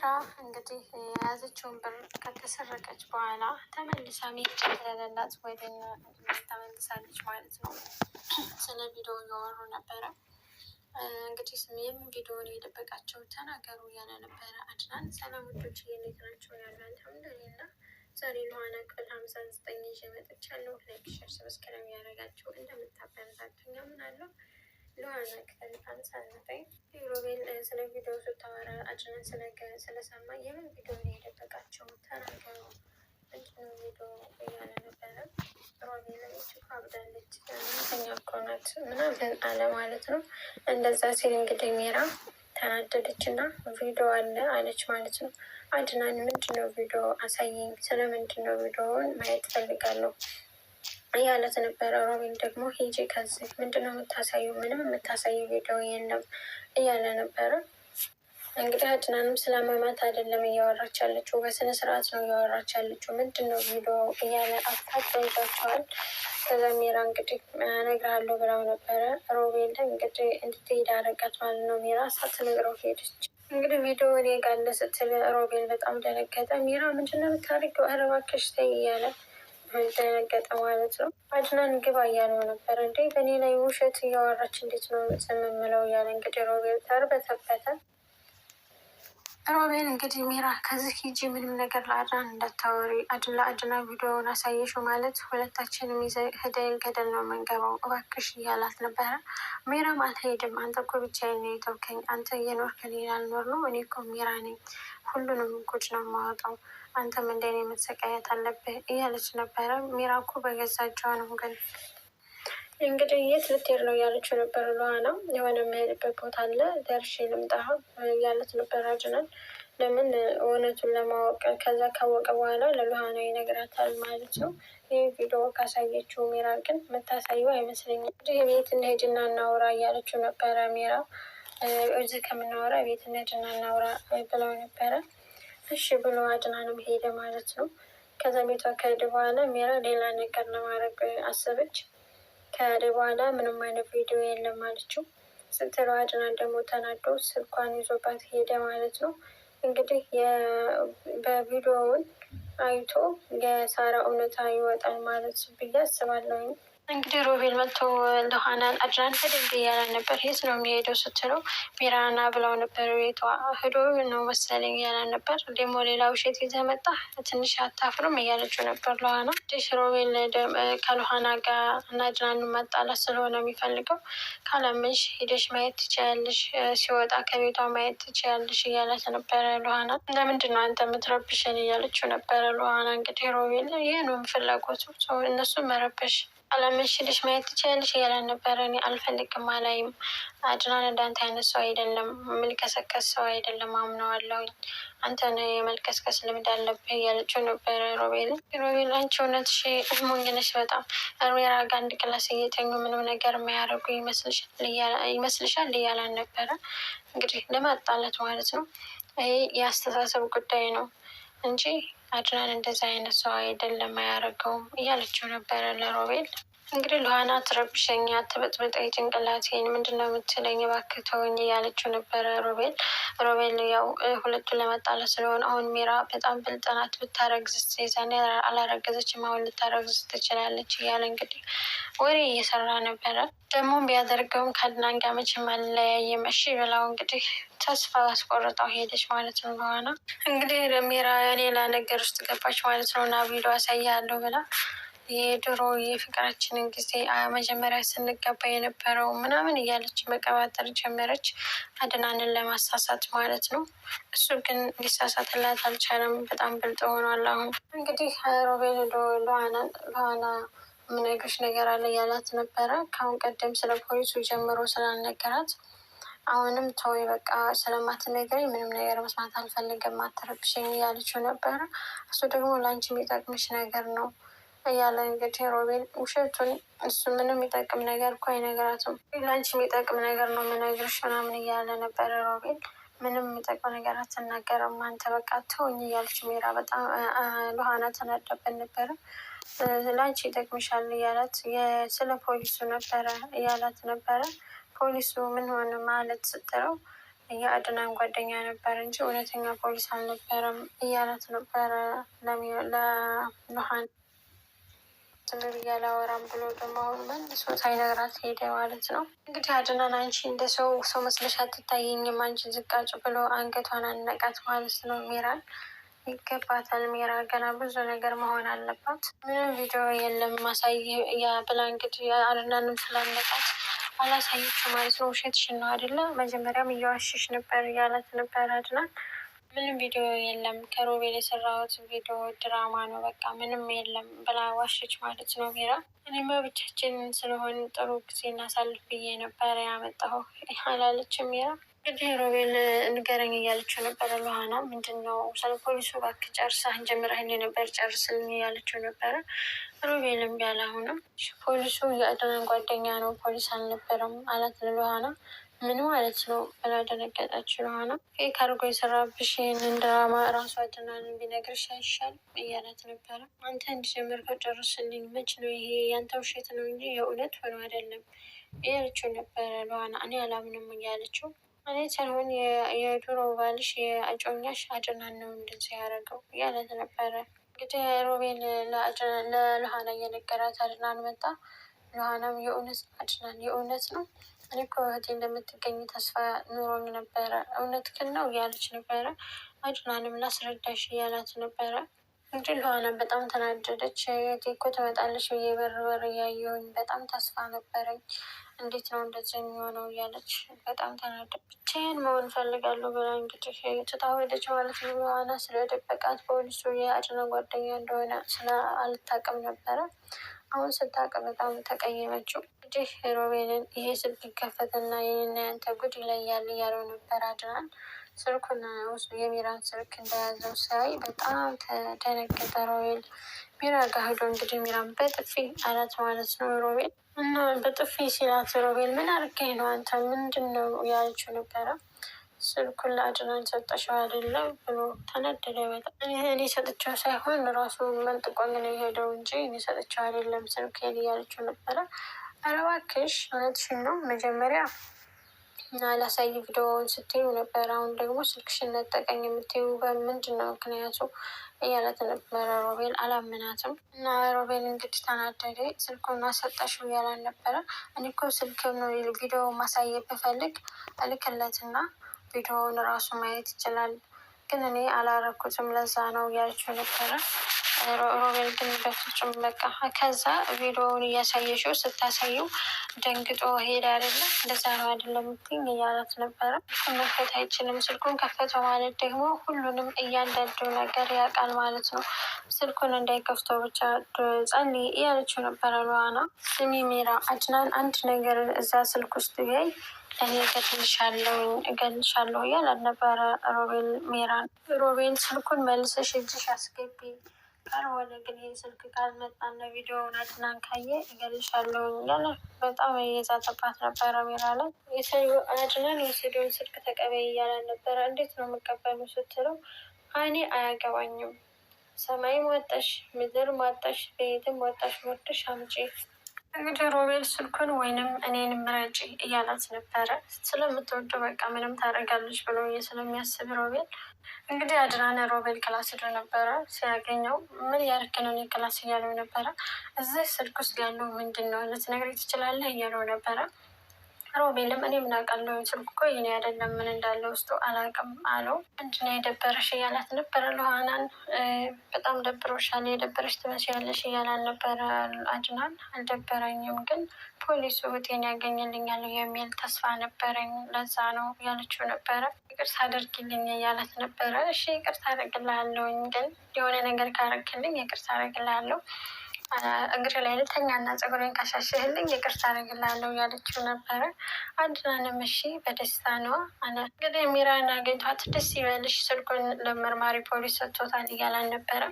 ሚራ እንግዲህ የያዘችውን ብር ከተሰረቀች በኋላ ተመልሳ መሄድ ስለሌላት ወደ ተመልሳለች ማለት ነው። ስለ ቪዲዮ እያወሩ ነበረ። እንግዲህ የምን ቪዲዮን የደበቃቸው ተናገሩ እያለ ነበረ አድናን። ሰላም ውዶች እንዴት ናቸው? ያሉ አልሐምዱሊላህ። ዛሬ ለዋና ክፍል 59 ይዤ መጥቻለሁ። ላይክ ሸር ሰብስክራይብ ያደረጋችሁ እንደምታበረታቱኝ አምናለሁ። ለዋና ክፍል 59 ሮቤል ስለ ቪዲዮ ስታወራ አድናን ስለሰማ የምን ቪዲዮ ነው የደበቃቸው ተናገሩ፣ ምንድነው ቪዲዮ እያለ ነበረ። ሮቤል አብዳለች ተኛ እኮ ናት ምናምን አለ ማለት ነው። እንደዛ ሲል እንግዲህ ሚራ ተናደደች እና ቪዲዮ አለ አለች ማለት ነው። አድናን ምንድነው ቪዲዮ አሳይኝ፣ ስለምንድነው ቪዲዮውን ማየት ፈልጋለሁ እያለት ነበረ። ሮቤል ደግሞ ሂጂ ከዚህ ምንድነው የምታሳዩ? ምንም የምታሳዩ ቪዲዮ የለም እያለ ነበረ። እንግዲህ አድናንም ስላመማት አይደለም እያወራች ያለችው፣ በስነ ስርዓት ነው እያወራች ያለችው። ምንድን ነው ቪዲዮ እያለ አፍታቸው ይዟቸዋል። ከዛ ሚራ እንግዲህ እነግርሃለሁ ብለው ነበረ። ሮቤል እንግዲህ እንድትሄድ አደረጋት ማለት ነው። ሚራ ሳትነግረው ሄደች። እንግዲህ ቪዲዮ እኔ ጋር አለ ስትል ሮቤል በጣም ደነገጠ። ሚራ ምንድን ነው የምታደርገው? ኧረ እባክሽ ተይ እያለ ደነገጠ ማለት ነው። አድናን ግባ እያለው ነበር። እንዴ በእኔ ላይ ውሸት እያወራች እንዴት ነው ዝም የምለው እያለ እንግዲህ ሮቤል ተርበተበተ። ሮቤል እንግዲህ ሚራ ከዚህ ሂጂ፣ ምንም ነገር ለአድናን እንዳታወሪ፣ ለአድና ቪዲዮውን አሳየሽው ማለት ሁለታችንም ሄደን ገደል ነው የምንገባው እባክሽ እያላት ነበረ። ሚራም አልሄድም፣ አንተ እኮ ብቻዬን ነው የተውከኝ፣ አንተ እየኖርክ እኔ ያልኖር ነው። እኔ እኮ ሚራ ነኝ፣ ሁሉንም ጉድ ነው የማወጣው፣ አንተም እንደኔ መሰቃየት አለብህ እያለች ነበረ። ሚራ እኮ በገዛ እጇ ነው ግን እንግዲህ የት ልትሄድ ነው እያለችው ነበር። ለዋና የሆነ የምሄድበት ቦታ አለ ደርሼ ልምጣ እያለት ነበር አድናን። ለምን እውነቱን ለማወቅ ከዛ ካወቀ በኋላ ለሉሃና ይነግራታል ማለት ነው። ይህ ቪዲዮ ካሳየችው ሚራ ግን የምታሳየው አይመስለኝም። እንግዲህ ቤት እንሄድና እናውራ እያለችው ነበረ ሚራ። እዚህ ከምናወራ ቤት እንሄድና እናውራ ብለው ነበረ። እሺ ብሎ አድናንም ሄደ ማለት ነው። ከዛ ቤቷ ከሄደ በኋላ ሚራ ሌላ ነገር ለማድረግ አሰበች። ከሄደ በኋላ ምንም አይነት ቪዲዮ የለም አለችው። ስትለው አድናን ደግሞ ተናዶ ስልኳን ይዞባት ሄደ ማለት ነው። እንግዲህ በቪዲዮውን አይቶ የሳራ እውነታ ይወጣል ማለት ብዬ አስባለሁ። እንግዲህ ሮቤል መጥቶ ለሃናን አድናን ሄድ እንዲ እያለ ነበር። የት ነው የሚሄደው ስትለው ሚራና ብለው ነበር። ቤቷ ሄዶ ነው መሰለኝ እያለ ነበር። ደግሞ ሌላ ውሸት ይዘህ መጣህ ትንሽ አታፍርም እያለችው ነበር ለሃና። እንግዲህ ሮቤል ከሉሃና ጋር እና አድናንን ማጣላት ስለሆነ የሚፈልገው ካላመንሽ ሄደሽ ማየት ትችያለሽ፣ ሲወጣ ከቤቷ ማየት ትችያለሽ እያለት ነበረ ሉሃና። ለምንድን ነው አንተ የምትረብሽን እያለችው ነበረ ሉሃና። እንግዲህ ሮቤል ይህ ነው ፍላጎቱ፣ እነሱ መረበሽ አላመንሽ ሄደሽ ማየት ትችያለሽ እያለን ነበረ። እኔ አልፈልግም አላይም፣ አድናን እንዳንተ አይነት ሰው አይደለም፣ የምልከሰከስ ሰው አይደለም፣ አምነዋለሁኝ፣ አንተን የመልከስከስ ልምድ አለብህ እያለችው ነበረ ሮቤልን። ሮቤል አንቺ እውነትሽ ሞኝ ነሽ በጣም፣ ሜራ ጋር አንድ ክላስ እየተኙ ምንም ነገር የማያደርጉ ይመስልሻል እያላን ነበረ። እንግዲህ ለማጣላት ማለት ነው። ይሄ የአስተሳሰብ ጉዳይ ነው እንጂ አድናን እንደዛ አይነት ሰው አይደለም፣ አያደርገውም እያለችው ነበረ ለሮቤል። እንግዲህ ሉሃና ትረብሸኛ፣ ትበጥብጠኝ ጭንቅላቴን፣ ምንድነው የምትለኝ እባክህ ተወኝ እያለችው ነበረ ሮቤል ያው ሁለቱን ለመጣላት ስለሆነ አሁን ሚራ በጣም ብልጥ ናት፣ ብታረግዝ ዛኔ አላረገዘችም፣ አሁን ልታረግዝ ትችላለች እያለ እንግዲህ ወሬ እየሰራ ነበረ። ደግሞ ቢያደርገውም ከአድናን ጋር መቼም አልለያይም እሺ ብላው እንግዲህ ተስፋ አስቆርጣው ሄደች ማለት ነው። ሉሃና እንግዲህ ሚራ ሌላ ነገር ውስጥ ገባች ማለት ነው። እና ቪዲዮ አሳያለሁ ብላ የድሮ የፍቅራችንን ጊዜ መጀመሪያ ስንገባ የነበረው ምናምን እያለች መቀባጠር ጀመረች፣ አድናንን ለማሳሳት ማለት ነው። እሱ ግን ሊሳሳትላት አልቻለም፣ በጣም ብልጥ ሆኗል። አሁን እንግዲህ ሮቤል ሉሃና የምነግርሽ ነገር አለ እያላት ነበረ። ከአሁን ቀደም ስለ ፖሊሱ ጀምሮ ስላልነገራት አሁንም ተወይ በቃ ስለማትነግረኝ ምንም ነገር መስማት አልፈልግም፣ አትረብሽኝ እያለችው ነበረ። እሱ ደግሞ ለአንቺ የሚጠቅምሽ ነገር ነው እያለ እንግዲህ ሮቤል ውሸቱን፣ እሱ ምንም የሚጠቅም ነገር እኮ አይነግራትም፣ ለአንቺ የሚጠቅም ነገር ነው የምነግርሽ ምናምን እያለ ነበረ ሮቤል። ምንም የሚጠቅም ነገር አትናገርም አንተ በቃ ተውኝ እያለች ሚራ በጣም ሉሃና ተናዳበት ነበረ። ለአንቺ ይጠቅምሻል እያላት ስለ ፖሊሱ ነበረ እያላት ነበረ። ፖሊሱ ምን ሆነ ማለት ስትለው የአድናን ጓደኛ ነበር እንጂ እውነተኛ ፖሊስ አልነበረም እያለት ነበረ ለኑሃን ዝም ብዬ አላወራም ብሎ ደግሞ አሁን መልሶ ሳይነግራት ሄደ ማለት ነው። እንግዲህ አድናን አንቺ እንደ ሰው መስለሽ አትታየኝም፣ አንቺ ዝቃጭ ብሎ አንገቷን አነቃት ማለት ነው። ሜራን ይገባታል። ሜራ ገና ብዙ ነገር መሆን አለባት። ምንም ቪዲዮ የለም ማሳይ ብላ እንግዲህ አድናንም ስላነቃት አላሳየችው ማለት ነው። ውሸትሽን ነው አይደለ? መጀመሪያም እየዋሸሽ ነበር እያላት ነበር አድናን። ምንም ቪዲዮ የለም ከሮቤል የሰራሁት ቪዲዮ ድራማ ነው፣ በቃ ምንም የለም ብላ ዋሸች ማለት ነው ሜራ። እኔማ ብቻችን ስለሆን ጥሩ ጊዜ እናሳልፍ ብዬ ነበረ ያመጣሁ አላለችም ሜራ። እንግዲህ ሮቤል ንገረኝ እያለችው ነበረ ለሀና። ምንድን ነው ስለ ፖሊሱ እባክህ ጨርሰህ ጀምረህልኝ ነበር ጨርስልኝ እያለችው ነበረ። ሮቤልም ቢያለ አሁንም ፖሊሱ የአድናን ጓደኛ ነው ፖሊስ አልነበረም አላት ለሀና። ምን ማለት ነው ብላ ደነገጠች። ለሆነ ፌክ አድርጎ የሰራብሽ ይህንን ድራማ ራሱ አድናን ቢነግርሽ አይሻልም እያላት ነበረ። አንተ እንዲጀምር ከጨርስልኝ መች ነው ይሄ ያንተ ውሸት ነው እንጂ የእውነት ሆኖ አይደለም እያለችው ነበረ ለዋና። እኔ አላምንም እያለችው እኔ ሳይሆን የድሮ ባልሽ የአጮኛሽ አድናን ነው እንደዚህ ያደረገው እያለት ነበረ። እንግዲህ ሮቤል ለልሃና እየነገራት አድናን መጣ። ልሃናም የእውነት አድናን የእውነት ነው እኔ እኮ እህቴ እንደምትገኝ ተስፋ ኑሮኝ ነበረ፣ እውነት ግን ነው እያለች ነበረ። አድናንም ላስረዳሽ እያላት ነበረ። እንግዲህ ልሃና በጣም ተናደደች። እህቴ እኮ ትመጣለች ብዬ በር እያየሁኝ በጣም ተስፋ ነበረኝ፣ እንዴት ነው እንደዚህ የሚሆነው እያለች በጣም ተናደደች። ብቻዬን መሆን ፈልጋለሁ ብላ እንግዲህ ትታ ሄደች ማለት ነው። ልሃና ስለደበቃት ፖሊሱ የአድናን ጓደኛ እንደሆነ ስለ አልታቅም ነበረ። አሁን ስታውቅ በጣም ተቀየመችው። እንግዲህ ሮቤልን ይሄ ስልክ ይከፈትና የኔና ያንተ ጉድ ይለያል እያለው ነበር አድናን። ስልኩን ውስጡ የሚራን ስልክ እንደያዘው ሳይ በጣም ተደነገጠ ሮቤል። ሚራ ጋር ሄዶ እንግዲህ ሚራን በጥፊ አላት ማለት ነው ሮቤል። እና በጥፊ ሲላት ሮቤል ምን አድርገኝ ነው አንተ ምንድን ነው ያለችው ነበረ። ስልኩን ለአድናን ሰጠሽው አይደለም ብሎ ተነደደ በጣም። እኔ ሰጥቼው ሳይሆን ራሱ መንጥቆኝ ነው የሄደው እንጂ እኔ ሰጥቼው አይደለም ስልኬን እያለችው ነበረ። ኧረ እባክሽ እውነትሽን ነው መጀመሪያ ላሳይ ቪዲዮውን ስትይው ነበር፣ አሁን ደግሞ ስልክሽን ነጠቀኝ የምትይው በምንድን ነው ምክንያቱ እያለት ነበረ ሮቤል። አላምናትም እና ሮቤል እንግዲህ ተናደደ። ስልኩን አሰጠሽው እያላን ነበረ። እኔ እኮ ስልክ ነው ቪዲዮ ማሳየት ብፈልግ እልክለትና ቪዲዮውን ራሱ ማየት ይችላል፣ ግን እኔ አላረኩትም ለዛ ነው እያለችው ነበረ። ሮቤል ግን በፍጹም በቃ ከዛ ቪዲዮውን እያሳየሽው ስታሳየው ደንግጦ ሄድ አይደለ እንደዛ ነው አይደለም ምትኝ እያላት ነበረ። ስልኩን መክፈት አይችልም፣ ስልኩን ከፈተ ማለት ደግሞ ሁሉንም እያንዳንዱ ነገር ያውቃል ማለት ነው። ስልኩን እንዳይከፍተው ብቻ ጸልይ እያለችው ነበረ ለዋና። ስሚ ሜራ አድናን አንድ ነገር እዛ ስልክ ውስጥ ያይ እኔ እገልሻለሁ እያላት ነበረ ሮቤል ሜራን። ሮቤል ስልኩን መልሰሽ እጅሽ አስገቢ ካልሆነ ግን ይህ ስልክ ካልመጣና ቪዲዮውን አድናን ካየ እገልሻለሁ እያለ በጣም እየዛተባት ነበረ ሜራ ላይ። አድናን የወሰደውን ስልክ ተቀበይ እያለን ነበረ። እንዴት ነው የምቀበሉ ስትለው እኔ አያገባኝም፣ ሰማይም ወጣሽ ምድርም ወጣሽ ቤትም ወጣሽ ወርድሽ አምጪ። እንግዲህ ሮቤል ስልኩን ወይንም እኔን ምረጪ እያላት ነበረ። ስለምትወደው በቃ ምንም ታደርጋለች ብሎ ስለሚያስብ ሮቤል እንግዲህ አድናን ሮቤል ክላስ ሄዶ ነበረ። ሲያገኘው ምን ያደረክ ነው ክላስ እያለው ነበረ። እዚህ ስልክ ውስጥ ያለው ምንድን ነው ልትነግረኝ ትችላለህ እያለው ነበረ። ሮቤልም እኔ ምን አውቃለሁ ስልኩ እኮ የኔ አይደለም ምን እንዳለ ውስጡ አላውቅም አለው። ምንድን ነው የደበረሽ እያላት ነበረ ለሀናን። በጣም ደብሮሻል የደበረሽ ትመስያለሽ እያላን ነበረ አድናን። አልደበረኝም ግን ፖሊሱ እህቴን ያገኝልኛል የሚል ተስፋ ነበረኝ ለዛ ነው ያለችው ነበረ። ይቅርታ አድርጊልኝ እያላት ነበረ። እሺ ይቅርታ አደርግልሃለሁኝ ግን የሆነ ነገር ካረግልኝ ይቅርታ አደርግልሃለሁ፣ እግር ላይ ልተኛና ፀጉሬን ካሻሸህልኝ ይቅርታ አደርግልሃለሁ ያለችው ነበረ። አድናንም እሺ በደስታ ነው አለ። እንግዲህ ሚራን አገኝቷት ደስ ይበልሽ ስልኩን ለመርማሪ ፖሊስ ሰጥቶታል እያላን ነበረ።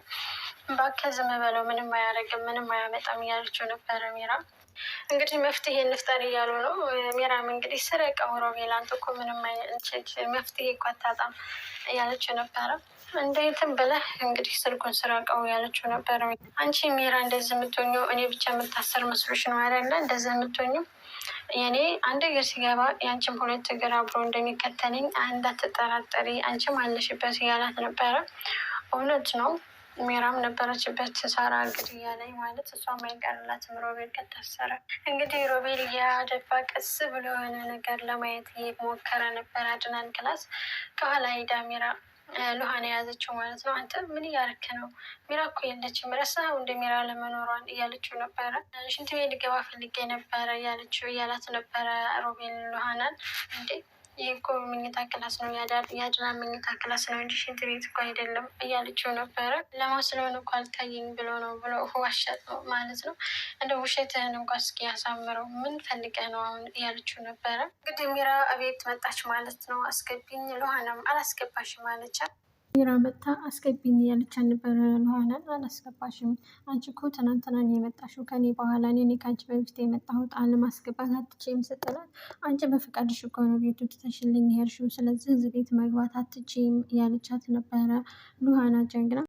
እባክህ ዝም በለው ምንም አያደርግም ምንም አያመጣም እያለችው ነበረ ሚራ። እንግዲህ መፍትሄ እንፍጠር እያሉ ነው። ሚራም እንግዲህ ስረቀው ሮቤል አንተ እኮ ምንም መፍትሄ እኮ አታጣም እያለችው ነበረ። እንዴትም ብለህ እንግዲህ ስልኩን ስረቀው ያለችው ነበረ። አንቺ ሚራ እንደዚህ የምትሆኘው እኔ ብቻ የምታሰር መስሎሽ ነው አይደለ እንደዚህ የምትሆኘው የኔ አንድ እግር ሲገባ የአንቺም ሁለት እግር አብሮ እንደሚከተለኝ እንዳትጠራጠሪ አንቺም አለሽበት እያላት ነበረ። እውነት ነው። ሜራም ነበረችበት ሳራ ግድያ ላይ ማለት እሷ አይቀርላትም ሮቤል ከታሰረ። እንግዲህ ሮቤል እያደባ ቀስ ብሎ የሆነ ነገር ለማየት እየሞከረ ነበረ። አድናን ክላስ ከኋላ ሄዳ ሜራ ሉሃን የያዘችው ማለት ነው። አንተ ምን እያረክ ነው? ሜራ እኮ የለችም ረሳኸው እንደ ሜራ ለመኖሯን እያለችው ነበረ። ሽንት ቤት ልገባ ፈልጌ ነበረ እያላት ነበረ ሮቤል ሉሃናን። እንዴ ይህ እኮ መኝታ ክላስ ነው የአድናን መኝታ ክላስ ነው እንጂ ሽንት ቤት እኮ አይደለም እያለችው ነበረ። ለማስለሆን እኮ አልታየኝ ብሎ ነው ብሎ ዋሸት ነው ማለት ነው። እንደ ውሸትህን እንኳ እስኪ ያሳምረው ምን ፈልገህ ነው አሁን እያለችው ነበረ። እንግዲህ ሜራ እቤት መጣች ማለት ነው። አስገቢኝ ሉሃናም አላስገባሽም አለቻት። ሜራ መጥታ አስገቢኝ እያለቻት ነበረ። ሉሃናን አላስገባሽም አንቺ እኮ ትናንትናን የመጣሽው ከኔ በኋላ እኔ ከአንቺ በፊት የመጣሁት አለማስገባት አትችይም ስትላት፣ አንቺ በፈቃድሽ እኮ ነው ቤቱ ትተሽልኝ ሄድሽው፣ ስለዚህ እዚህ ቤት መግባት አትችይም እያለቻት ነበረ። ሉሃና ጀግና